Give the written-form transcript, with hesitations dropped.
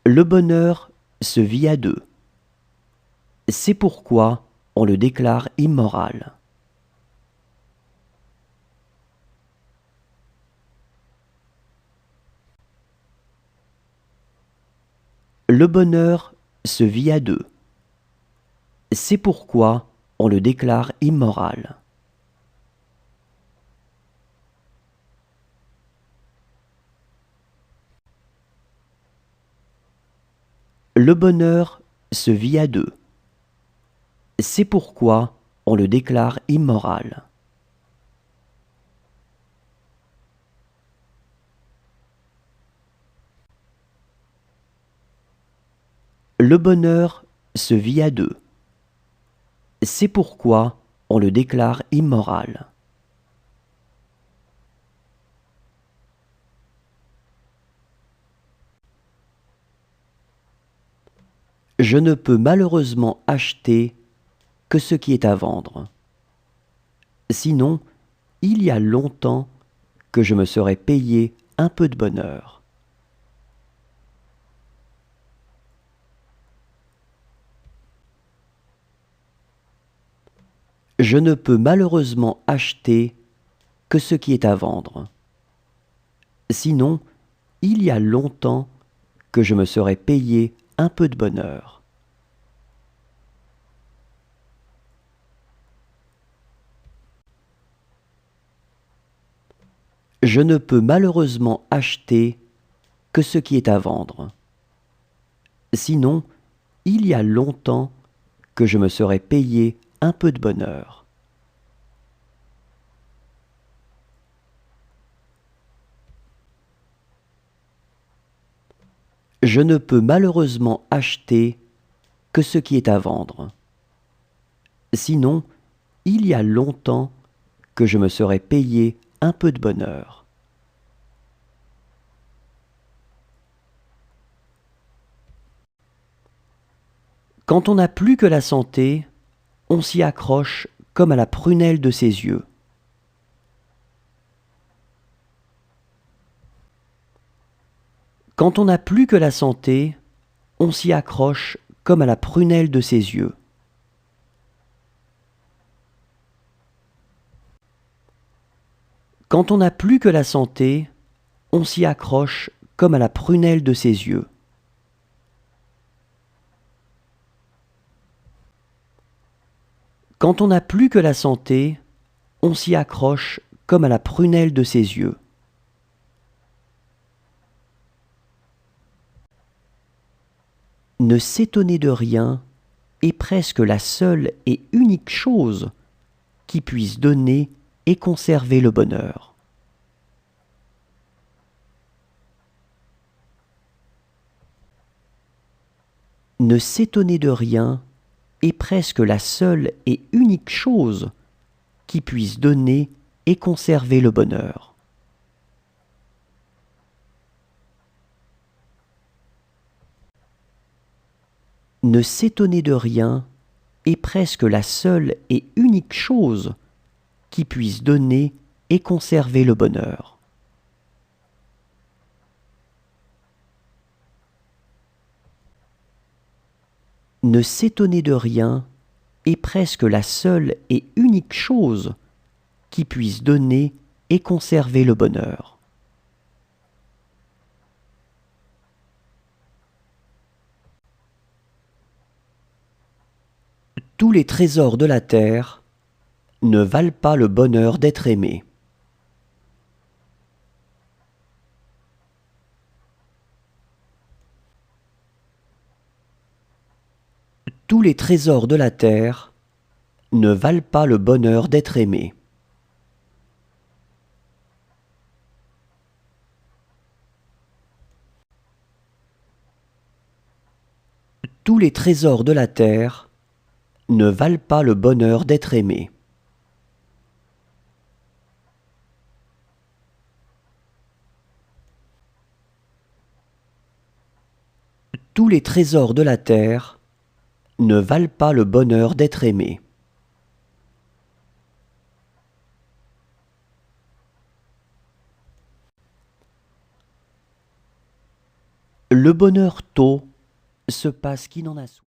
Le bonheur se vit à deux. C'est pourquoi on le déclare immoral. Le bonheur se vit à deux. C'est pourquoi on le déclare immoral. Le bonheur se vit à deux. C'est pourquoi on le déclare immoral. Le bonheur se vit à deux. C'est pourquoi on le déclare immoral. Je ne peux malheureusement acheter que ce qui est à vendre. Sinon, il y a longtemps que je me serais payé un peu de bonheur. Je ne peux malheureusement acheter que ce qui est à vendre. Sinon, il y a longtemps que je me serais payé un peu de bonheur. Je ne peux malheureusement acheter que ce qui est à vendre. Sinon, il y a longtemps que je me serais payé un peu de bonheur. Je ne peux malheureusement acheter que ce qui est à vendre. Sinon, il y a longtemps que je me serais payé un peu de bonheur. Quand on n'a plus que la santé, on s'y accroche comme à la prunelle de ses yeux. Quand on n'a plus que la santé, on s'y accroche comme à la prunelle de ses yeux. Quand on n'a plus que la santé, on s'y accroche comme à la prunelle de ses yeux. Quand on n'a plus que la santé, on s'y accroche comme à la prunelle de ses yeux. Ne s'étonner de rien est presque la seule et unique chose qui puisse donner et conserver le bonheur. Ne s'étonner de rien est presque la seule et unique chose qui puisse donner et conserver le bonheur. Ne s'étonner de rien est presque la seule et unique chose qui puisse donner et conserver le bonheur. Ne s'étonner de rien est presque la seule et unique chose qui puisse donner et conserver le bonheur. Tous les trésors de la terre ne valent pas le bonheur d'être aimé. Tous les trésors de la terre ne valent pas le bonheur d'être aimé. Tous les trésors de la terre ne valent pas le bonheur d'être aimé. Tous les trésors de la terre ne valent pas le bonheur d'être aimé. Le bonheur tôt se passe qui n'en a soif.